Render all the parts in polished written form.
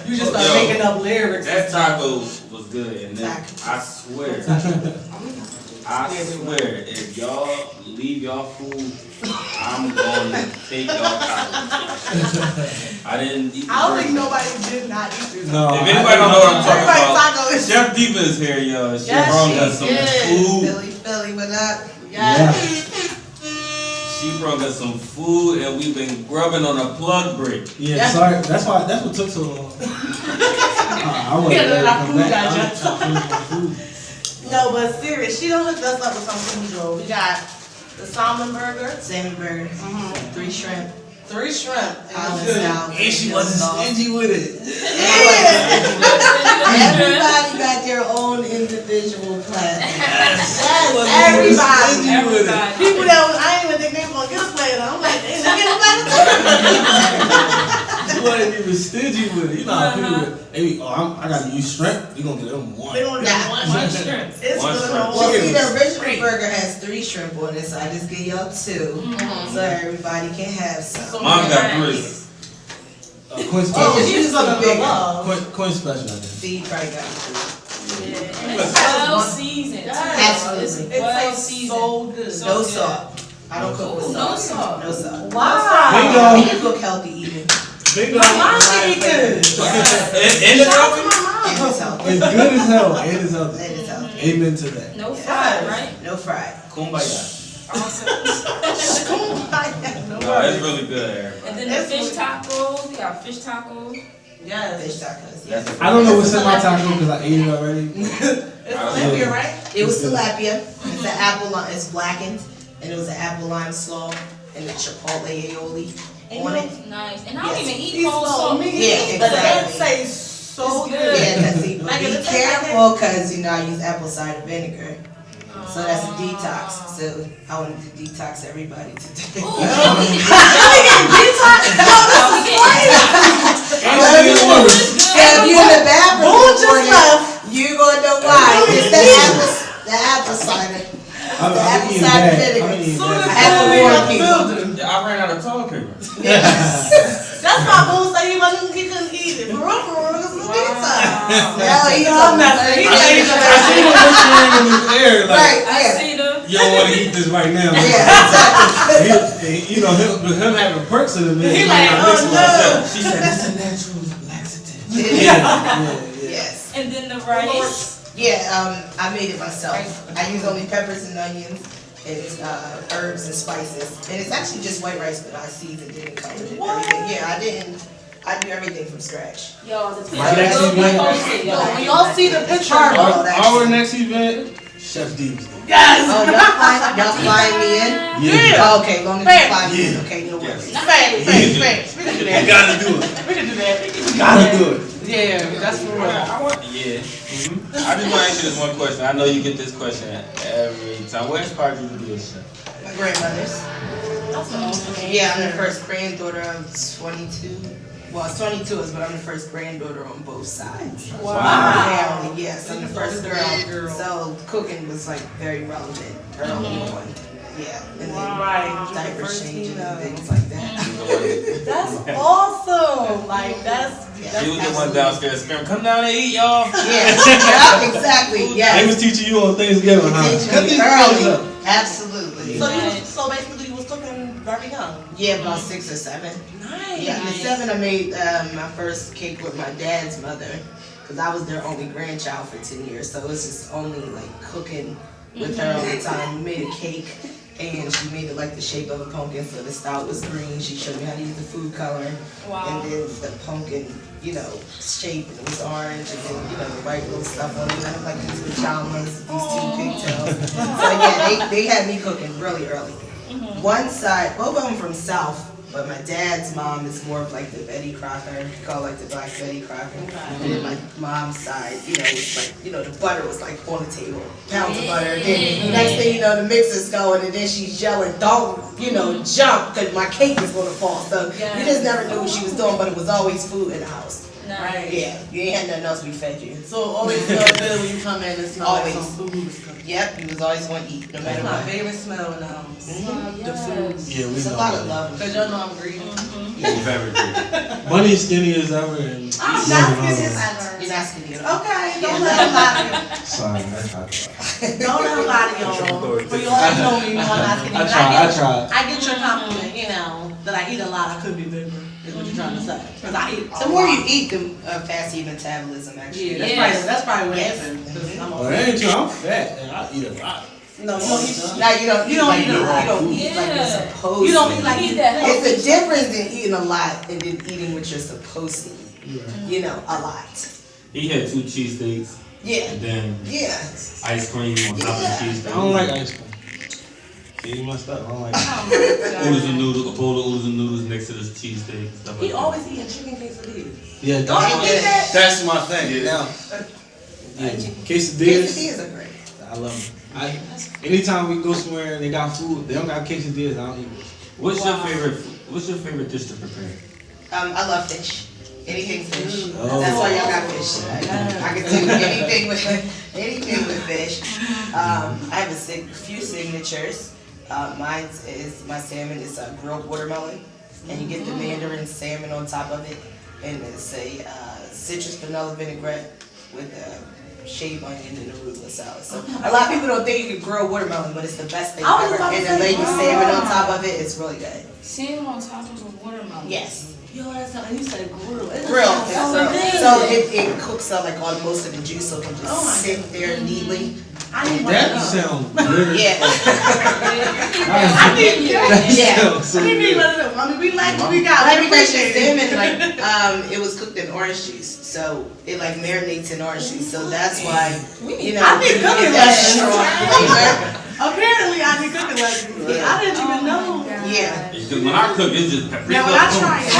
You just start making up lyrics. That taco was good, and then I swear, if y'all leave y'all food, I'm gonna take y'all tacos. I didn't eat. I don't think nobody did not eat this. No. If anybody don't know what I'm talking about, tacos. Chef Diva is here, yo. She brought us some food. Philly, what up? Yes. She brought us some food, and we've been grubbing on a plug break. Yeah, sorry. That's what took so long. I wasn't No, but serious, she done hooked us up with some food, Joe. We got the salmon burger. Salmon burger. 3 shrimp. 3 shrimp. And she wasn't stingy with it. Everybody got their own individual platter. Everybody. People that I ain't even think they were gonna get a plate. I'm like, they gonna get a plate too. You wasn't even stingy with it. You know how people hey, I gotta use shrimp. You gonna get them one. They gonna get one shrimp. It's One good. shrimp. Well, see, the original burger has 3 shrimp on it, so I just gave y'all 2, so everybody can have some. Mom got 3. Quin special. Oh, she's gonna go love. Quin special. I think. See, you probably got 2. It's well seasoned. Absolutely. It's It well tastes seasoned. so good. No salt. I don't cook with No salt. salt. No salt. Wow. Bingo. You cook healthy eating. Bingo. Mom should eat this. And the Shout out to coffee? my mom. And it's healthy. It's good as hell. And it's healthy. And it's healthy. Amen to that. No fried, right? No fried. Kumbaya. Awesome. No No, worries. it's really good, Aaron. And then the fish tacos. We got fish tacos. Yes. Fish tacos. That's Yes. I don't know what's in my taco because I ate it already. It's tilapia, right? It was tilapia. It's an apple lime. It's blackened, and it was an apple lime slaw and the chipotle aioli on it. Nice. And I don't Yes. even eat He's cold slow. so. Yeah, But that exactly. tastes so It's good. good. Yeah, that's it. But Like, be it tastes like careful because I use apple cider vinegar. So that's a detox. So I wanted to detox everybody today. If you're in the bathroom, you're gonna know why. It's the apple cider. The apple cider vinegar. I have to warn people. Yeah, I ran out of toilet paper. That's why Boo said he couldn't eat it. For real, because it's a pizza. No, he's I'm on not that. saying I see him whispering in his ear like, Right, I yeah. see them. you don't want to eat this right now. Yeah, exactly. You know, him having perks in the minute. He like, oh no. She said, it's a natural laxative. Yes. And then the rice. Yeah, I made it myself. I use only peppers and onions and herbs and spices. And it's actually just white rice, but I seasoned it and colored it and everything. Yeah, I do everything from scratch. Yo, the My next picture will be event- posted. Yo, when y'all see the picture, Our next event, Chef Diva. yes. Oh, y'all flying me in? Yeah. Oh, okay, long as you fly me in. Okay, no worries. Thanks. We can do You that. gotta do it. We can do that. Gotta do it. Yeah, that's for real. I just want to ask you this one question. I know you get this question every time. What inspired you to be a chef? My grandmother's. That's awesome. Yeah, I'm the first granddaughter of 22. Well, it's 22, but I'm the first granddaughter on both sides. Wow. Family, yes, I'm the first girl. So cooking was like very relevant early on. Yeah, and then diaper changing and things like that. That's awesome. Like, that's She was the one downstairs screaming, come down and eat, y'all. Yeah, exactly. They Yes. was teaching you on Thanksgiving, huh? Teaching Cut me these early. girls up. Absolutely. so basically you was cooking very young. Yeah, about 6 or 7. Nice. Yeah, at 7 I made my first cake with my dad's mother because I was their only grandchild for 10 years. So it was just only like cooking with her all the time. We made a cake and she made it like the shape of a pumpkin. So the spout was green. She showed me how to use the food coloring. Wow. And then the pumpkin, shape it was orange and then, the white little stuff on it. I had like these pajamas, these 2 pigtails. So yeah, they had me cooking really early. One side, both of them from South, but my dad's mom is more of like the Betty Crocker, called like the Black Betty Crocker. And then my mom's side, it's like, the butter was like on the table, pounds of butter. And then next thing you know, the mixer's going, and then she's yelling, don't, jump, because my cake is going to fall. So we just never knew what she was doing, but it was always food in the house. Right. Yeah, you ain't had nothing else we fed you. So it always smells good when you come in and smell like Always. some food is cooking. Yep, you was always gonna eat, no That's matter my what. favorite smell in the house. Mhm. The food. Yeah, we It's a know lot that. of love. Cause y'all know I'm greedy. Very good. Bunny's skinny as ever. And I'm he's not loving skinny all as of ever. You're not skinny at all. Okay, don't let him lie to you. us. Sorry, I tried. Don't let him lie to y'all. For y'all that know me, you know I'm not skinny. I But tried. I get your compliment, you know, that I eat a lot. I could be bigger. Is what you're trying to say? Cause I eat. The more you eat, the faster your metabolism actually. Yeah, that's probably what Yes. happened. 'Cause I'm But a- that ain't true. I'm fat and I eat a lot. No, you don't eat. Now you don't eat like eat a you lot. don't eat like you're Yeah. supposed You don't to. eat like Eat that It's healthy a difference in eating a lot and then eating what you're supposed to eat. You know, a lot. He had 2 cheesesteaks Yeah. and then Yeah. ice cream on top of the Yeah. cheesesteak. I don't like ice cream. See, you messed up. I don't like it. Oodles and noodles, a bowl of oodles and noodles next to the cheesesteak. Stuff like He that. always eating chicken quesadillas. Yeah, Don't you eat that? that's my thing. Yeah. Now, yeah, quesadillas. Quesadillas are great. I love them. Anytime we go somewhere and they got food, they don't got quesadillas, I don't eat it. What's your favorite dish to prepare? I love fish. Anything fish. Oh. That's why y'all got fish. I can do anything with fish. I have few signatures. Mine is my salmon is a grilled watermelon, and you get the mandarin salmon on top of it, and it's a citrus vanilla vinaigrette with shaved onion and arugula salad. So a lot of people don't think you can grill watermelon, but it's the best thing I was ever. about to And say, then lay your wow. salmon on top of it. It's really good. Salmon on top of a watermelon. Yes. Yo, that's and you said grill. It Grill. sounds so amazing. So it cooks up like all most of the juice, so it can just Oh my sit there neatly. I need one That of those. sounds good. Yeah. I need Yeah. Sounds so I need good. one of them. I mean, we like what we got. Like We because appreciate salmon, it. like it was cooked in orange juice, so it like marinates in orange juice. So that's why you know I need you get cooking that lessons. strong flavor. Apparently, I need cooking lessons. Yeah. I didn't even know. Yeah. Because when I cook, it's just paprika. Now when I try it,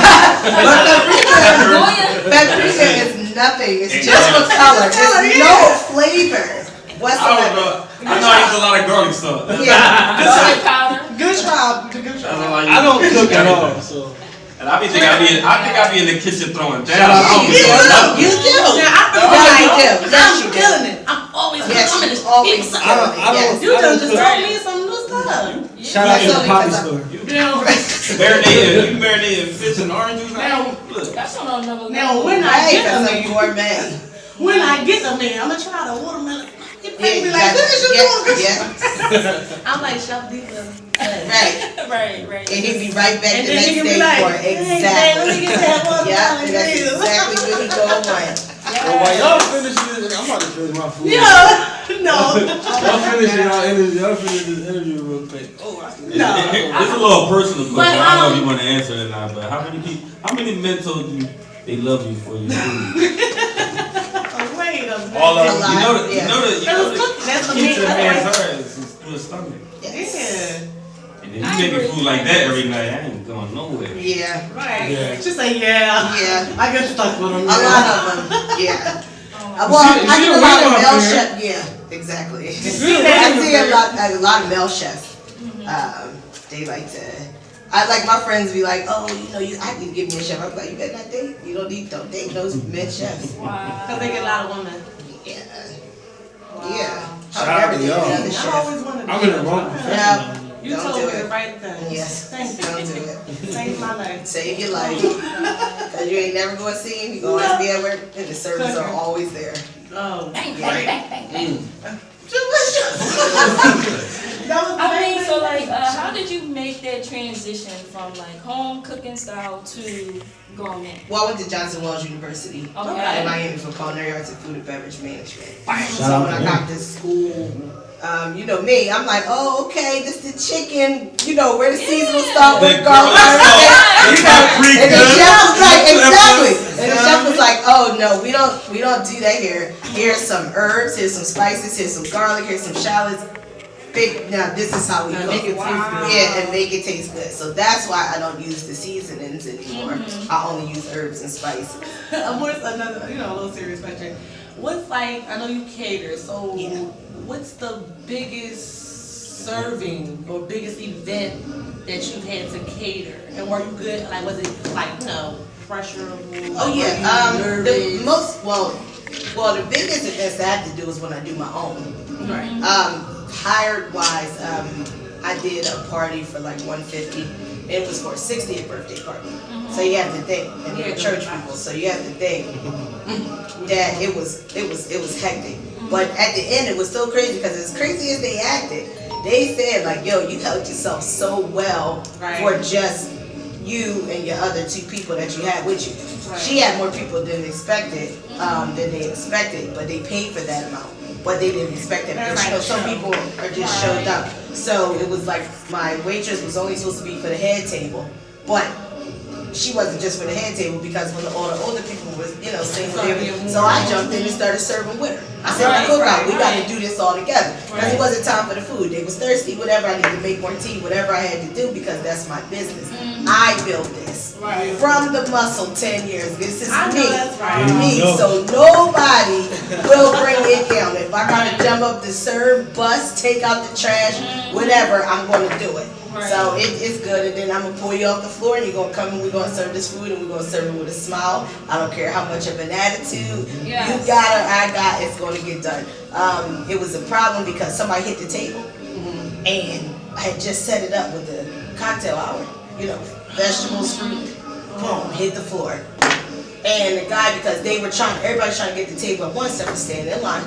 Paprika is nothing. It's just for color. There's no flavor I don't whatsoever. know. I know I use a lot of garlic salt. That's Yeah. Garlic powder. good job. Good all job. I use. I don't cook at all, so. And I think I be in the kitchen throwing down. Shout out I don't to be doing nothing. You do. Now, I feel Yeah, like you do. Yes, I'm you do. killing it. I'm always Yes, I'm in you this always pizza. killing it. I don't- Yes. You done just cook. told me some new stuff. Shout out to the poppy store. You marinating fish and orange juice. Now- Look. That's on another level. Now, when I Right, get that's them a in, gourmet. when I get them in, I'm gonna try the watermelon. You make me Yeah, like, look at you doing. yeah. I'm like Chef Diva. Right. Right. And he'd be right back And the then next he can day be like, for it. hey, man, let me Exactly. get that watermelon. Yeah, and that's please. exactly what he going on. Well, while y'all finish this, I'm about to finish my food. Yeah, no. Y'all finish y'all finish this interview real quick. Oh, I can It's a little personal question. But, I don't know if you want to answer it or not. But how many men told you they love you for your food? Oh, wait a minute. All of them. A lot, You know It was cooking. That's the what key to a man's means. heart is through his stomach. Yes. Yeah. And if you make me food like that every night, I ain't going nowhere. Yeah. Right. Yeah. She say, yeah. Yeah. I get stuck with them. A lot of them. Yeah. Oh, Well, You I see get the a lot of weird male one here? chefs. Yeah, exactly. that? I see a lot of male chefs. They like to. I like my friends be like, oh, you know, I need to give me a chef. I'm like, you better not date. You don't date those men chefs. wow. Because they get a lot of women. Yeah. Wow. Yeah. Shout I'll out never to date y'all. another I chef. always wanted to I'm in the be wrong a profession. Yeah. You Don't told do me the it. right thing. Yes. Thank you. Don't do it. Saved my life. Save your life. Because you ain't never going to see him. You always be at work, and the servers are always there. Oh. Bang, Yeah. bang, bang, bang, bang. That was the I main mean, so thing. like, how did you make that transition from like home cooking style to gourmet? Well, I went to Johnson Wells University in Okay. Miami for culinary arts and food and beverage management. Shout So out when to I him. got to school, you know me, I'm like, oh, okay, this the chicken, you know, where the seasonal stuff with The garlic. garlic and salt. and the chef was like, exactly. And the chef was like, oh no, we don't do that here. Here's some herbs, here's some spices, here's some garlic, here's some shallots. Now this is how we Now cook. make it taste good. Yeah, and make it taste good. So that's why I don't use the seasonings anymore. I only use herbs and spices. What's another, a little serious question. What's like, I know you cater, so Yeah. what's the biggest serving or biggest event that you've had to cater? And were you good, like was it like, pressurable? Oh yeah. Are you The nervous? most well, the biggest events that I have to do is when I do my own. Right. Hired wise, I did a party for like 150. It was for a 60th birthday party. So you have to think, and they were church people. So you have to think that it was hectic. But at the end, it was so crazy because as crazy as they acted, they said like, "Yo, you held yourself so well for just you and your other two people that you had with you." She had more people than expected, than they expected, but they paid for that amount. But they didn't expect it because you know some people are just showed up. So it was like my waitress was only supposed to be for the head table, but she wasn't just for the head table because when all the older people was singing there, so I jumped in and started serving with her. I said, "Well, cookout, we got to do this all together because it wasn't time for the food. They was thirsty, whatever. I needed to make more tea, whatever I had to do because that's my business. I built this from the muscle 10 years. This is me. So nobody will bring it down. If I gotta jump up to serve, bus, take out the trash, whatever, I'm gonna do it. So it's good, and then I'm gonna pull you off the floor, and you're gonna come and we're gonna serve this food, and we're gonna serve it with a smile. I don't care how much of an attitude you got or I got, it's gonna get done." It was a problem because somebody hit the table, and I had just set it up with the cocktail hour. Vegetables, fruit, boom, hit the floor. And the guy, because everybody's trying to get the table at one step and stand in line.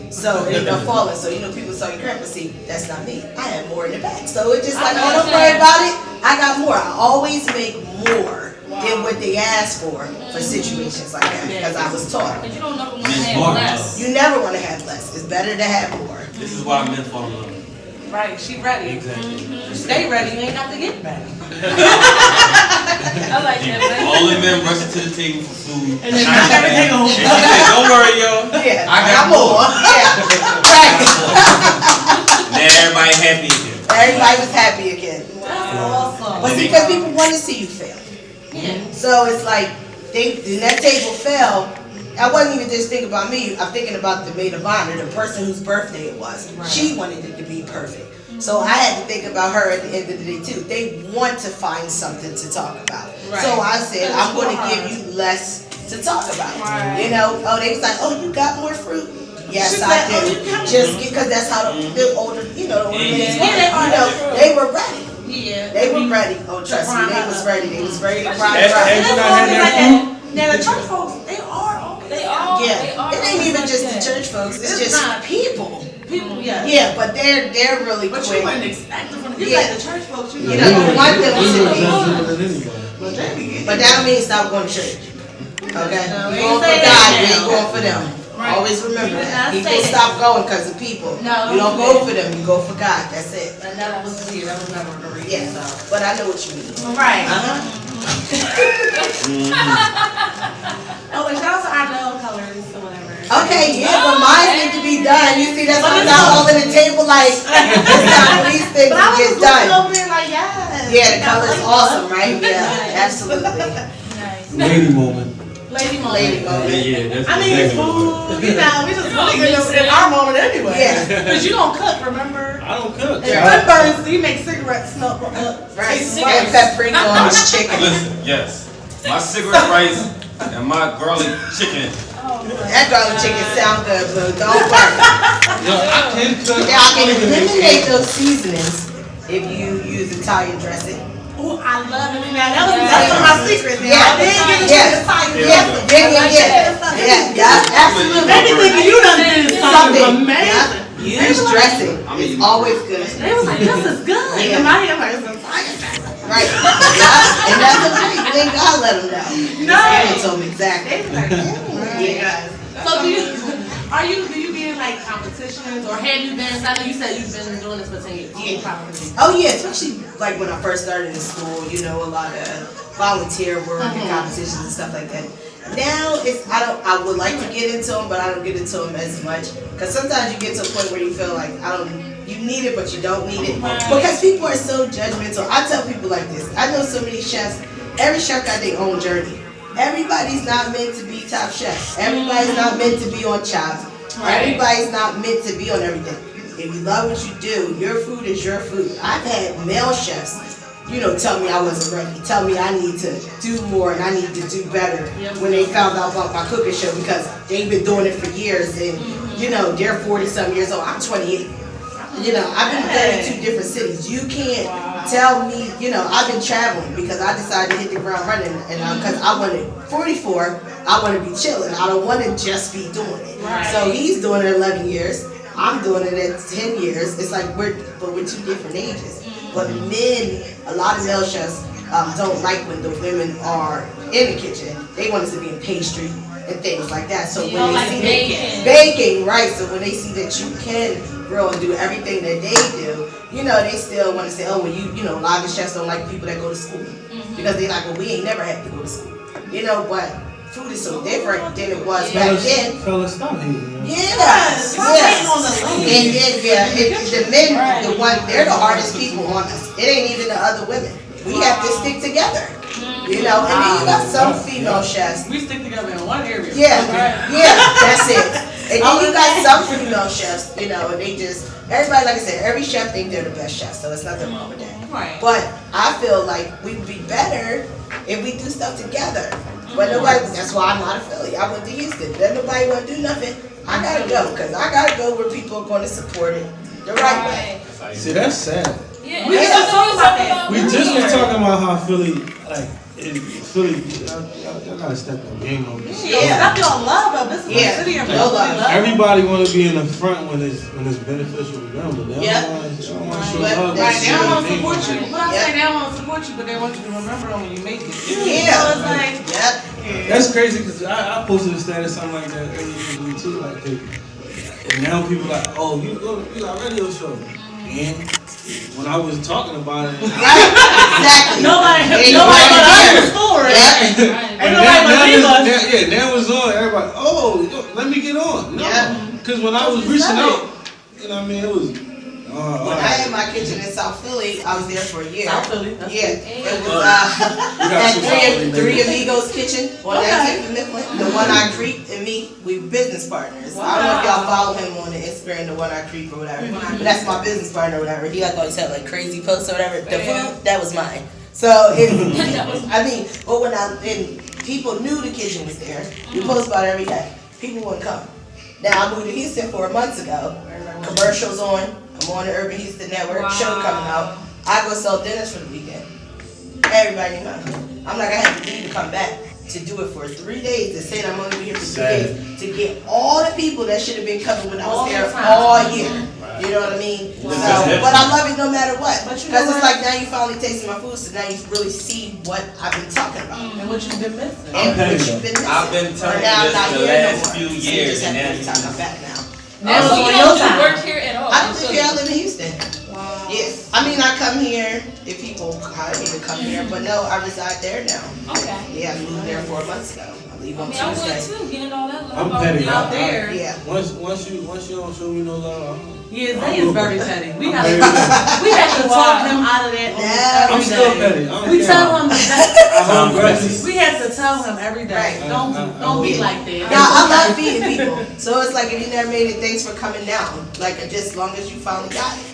So it ended up falling. So people saw your crap, but see, that's not me. I had more in the back. So it's just like, don't worry about it. I got more. I always make more than what they ask for situations like that because I was taught. But you don't never want to have less. You never want to have less. It's better to have more. This is why men fall in love. Right, she ready. Exactly. Stay ready, you ain't got to get ready. I like that. All the men rushing to the table for food. And then knock everything over. And she said, "Don't worry, yo. Yeah, I got more." Yeah, right. Now everybody happy again. Everybody was happy again. That's awesome. But see, because people want to see you fail. So it's like, when that table fell, I wasn't even just thinking about me. I'm thinking about the maid of honor, the person whose birthday it was. She wanted it to be perfect. So I had to think about her at the end of the day too. They want to find something to talk about. So I said, I'm going to give you less to talk about. They was like, "Oh, you got more fruit?" Yes, I do. Just because that's how the older, the older ladies were. They were ready. Yeah. They were ready. Oh, trust me, they was ready. They was ready to ride. Now the church folks, they are okay. They are. Yeah, it ain't even just the church folks. It's just people. People, yeah. Yeah, but they're really But quick. you wouldn't expect it from the Yeah. like the church folks. You know, you want them to be. But they be But that don't mean stop going to church. Okay? No, You we going ain't for say God, that you now. ain't going for them. Right. Always remember You did that. not People say that. stop going because of people. No, You don't don't go do for them, you go for God. That's it. And that was that was never the reason. Yeah. So. But I know what you mean. Right. Uh-huh. Oh, and shout out to our nail colors or whatever. Okay, yeah, but mine need to be done. You see, that's why I'm not holding the table like it's time for these things But to I was get looking done. over there like, yes. Yeah, the color's awesome, right? Yeah, absolutely. Nice. Lady moment. Lady moment. Lady moment. Yeah, that's I mean, exactly food, what we just really in our moment anyway. Yeah. Because you don't cook, remember? I don't cook. And Fred burns, you make cigarettes smell. Right. taste And paprika on this chicken. Listen, yes. My cigarette rice and my garlic chicken. That garlic chicken sound good, boo. Don't worry. Yo, I can cook. Now, I can eliminate those seasonings if you use Italian dressing. Oh, I love it. Now, that's one of my secrets. Now. Yeah. I didn't get into Yeah. the Italian Yeah, absolutely. They be thinking you done did something amazing. Use dressing. It's always good. They was like, this is good. Yeah. In my head, I'm like, it's Italian dressing. Right. Yeah. And that's okay. Thank God let them know. No. Anna told me exactly. They was like, yeah. So do you be in like competitions or have you been, I know you said you've been doing this for 10 years. Yeah. Probably. Oh yeah, especially like when I first started in school, a lot of volunteer work and competitions and stuff like that. Now I would like to get into them, but I don't get into them as much because sometimes you get to a point where you feel like you need it, but you don't need it because people are so judgmental. I tell people like this. I know so many chefs. Every chef got their own journey. Everybody's not meant to be top chefs. Everybody's not meant to be on Chops. Everybody's not meant to be on everything. If you love what you do, your food is your food. I've had male chefs tell me I wasn't ready, tell me I need to do more and I need to do better when they found out about my cooking show because they've been doing it for years and, they're 40-some years old. I'm 28. I've been in 32 different cities. You can't tell me, I've been traveling because I decided to hit the ground running and because I wanted 44, I want to be chilling. I don't want to just be doing it. Right. So he's doing it 11 years. I'm doing it at 10 years. It's like we're 2 different ages. But men, a lot of male chefs don't like when the women are in the kitchen. They want us to be in pastry and things like that. So when they see baking, right? So when they see that you can grill and do everything that they do, they still want to say, oh, well, a lot of the chefs don't like people that go to school because they like, well, we ain't never had to go to school, but food is so different than it was back then. Fellas, stop hating. Yes. And the men, they're the hardest people on us. It ain't even the other women. We have to stick together. And then you got some female chefs. We stick together in one area. Yeah, that's it. And then you got some female chefs, and they just, everybody, like I said, every chef thinks they're the best chef, so there's nothing wrong with that. Right. But I feel like we'd be better if we do stuff together. But nobody, that's why I'm not a Philly. I went to Houston. Then nobody want to do nothing. I gotta go, because I gotta go where people are going to support it the right way. See, that's sad. Yeah, We just talking about that. We just was talking about how Philly, y'all gotta step up game on this. Stop your love up. This is a city of no love. Everybody want to be in the front when it's beneficial to them, but they don't want to show love. Right, they don't want to support Right. you. What I say, they don't want to support you, but they want you to remember them when you make it. Yeah. So it's like, That's crazy because I posted a status something like that earlier this week too, like, and now people like, oh, you got a radio show, and when I was talking about it, Exactly. nobody understood it. and now it's on. Everybody, oh, let me get on. No, because when I was reaching out, it was. When I had my kitchen in South Philly, I was there for a year. South Philly. It was at Three Amigos Kitchen on 19th and Mifflin. The One I Creep and me, we business partners. I don't know if y'all follow him on the Instagram, The One I Creep or whatever. But that's my business partner or whatever. He always had like crazy posts or whatever. The food, that was mine. So but when people knew the kitchen was there, we post about it every day. People wouldn't come. Now I moved to Houston 4 months ago. Commercials on. I'm on the Urban Houston Network, show coming out. I go sell dinners for the weekend. Everybody knows. I'm like, I had to leave to come back to do it for 3 days. They're saying I'm only here for 3 days to get all the people that should have been coming when I was there all year. You know what I mean? So, but I love it no matter what. Because it's like now you finally tasting my food, so now you really see what I've been talking about. And what you've been missing. I've been telling you this the last few years, and I'm back now. Now, so you don't work here at all? I don't live here. I live in Houston. Wow. Yes. I mean, I come here if people hire me to come here, but no, I reside there now. Okay. Yeah, I moved there 4 months ago. I leave on I would Tuesday. too, getting all that love I'm petty. out there. Yeah. Once you don't show me no love, Yeah, Zay is very petty. We have to talk him out of that. I'm still petty. We tell him We we have to tell him every day. Right. Don't be like that. Yeah, I love feeding people. So it's like if you never made it, thanks for coming down. Like just as long as you finally got it.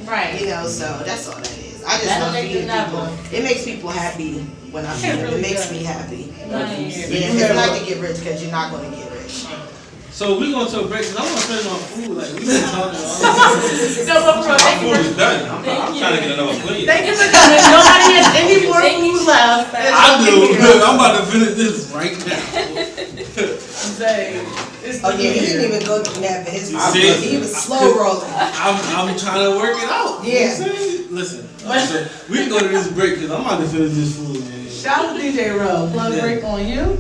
Right. So that's all that is. I just love feeding people. It makes people happy when I feed them. It makes me happy. Nice. Yeah, it's not to get rich because you're not going to get rich. So we're going to a break because I want to finish my food. Like, we've been talking all my food is done. I'm trying to get another plate. Thank you for coming. Nobody has any more food left. I do. Look, I'm about to finish this right now. Zay. Oh yeah, he didn't even go through that, but he was slow rolling. I'm trying to work it out. Yeah. Listen, so we can go to this break because I'm about to finish this food, man. Shout out to DJ Rowe. Plug break on you.